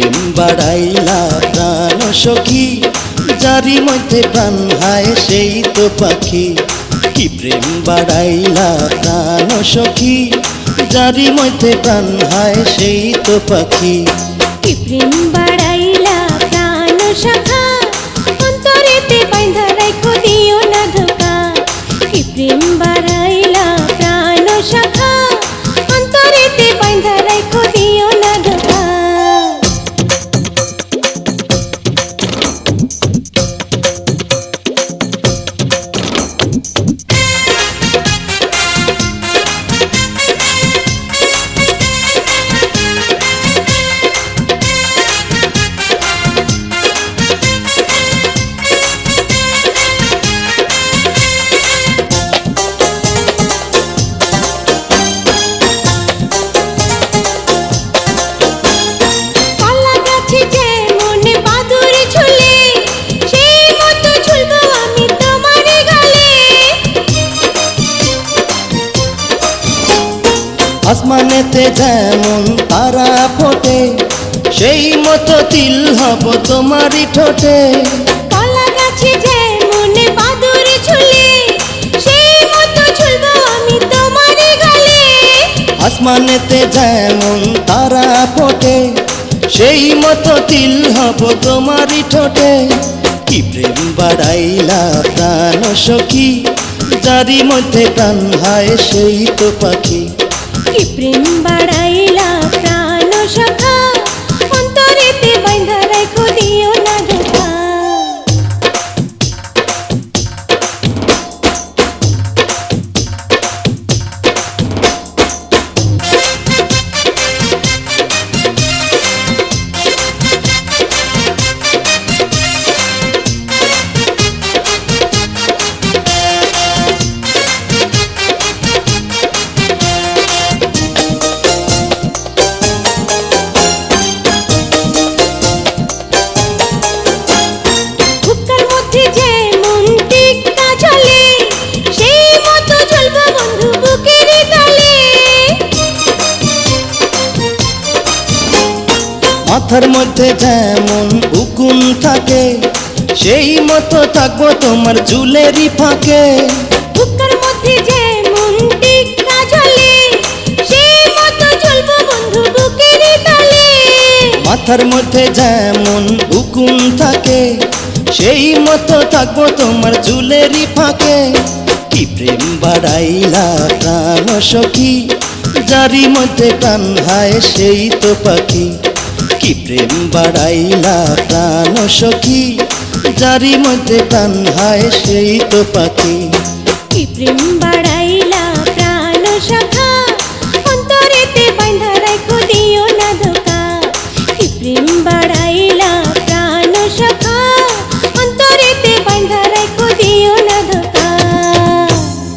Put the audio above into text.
প্রেম বাড়াইলা প্রাণ সখী, যারি মধ্যে প্রাণ হায় সেই তো পাখি। কি প্রেম বাড়াইলা প্রাণ সখী, যারি মধ্যে প্রাণ হায় সেই তো পাখি। কি প্রেম বাড়াইলা প্রাণ সখা, অন্তরেতে বাইন্ধা রাখো দিও না ধোকা। কি প্রেম বাড়াইলা প্রাণ সখা, অন্তরেতে বাইন্ধা রাখো দিও না ধোকা। আসমানেতে যেমন তারা ফোটে, সেই মতো তিল হব তোমারই ঠোঁটে। কলা গাছে যেমন বাদুর ঝুলে, সেই মতো ঝুলবো আমি তোমারই গালে। আসমানেতে যেমন তারা ফোটে, সেই মতো তিল হব তোমারই ঠোঁটে। কি প্রেম বাড়াইলা প্রাণ সখী, যারি মধ্যে প্রাণ হায় সেই তো পাখি। কি প্রেম বাড়াইলা প্রাণ সখা, অন্তরেতে বাইন্ধা রাখো দিও না ধোকা। মাথার মধ্যে যেমন উকুন থাকে, সেই মতো থাকবো তোমার চুলেরই ফাঁকে। বুকের মধ্যে যেমন টিক্কা ঝোলে, সেই মতো ঝুলবো বন্ধু বুকেরই তলে। মাথার মধ্যে যেমন উকুন থাকে, সেই মতো থাকবো তোমার চুলেরই ফাঁকে। কি প্রেম বাড়াইলা প্রাণ সখী, যারি মধ্যে প্রাণ হায় সেই তো পাখি। কি প্রেম বাড়াইলা প্রাণ সখী, যারি মধ্যে প্রাণ হায় সেই তো পাখি। কি প্রেম বাড়াই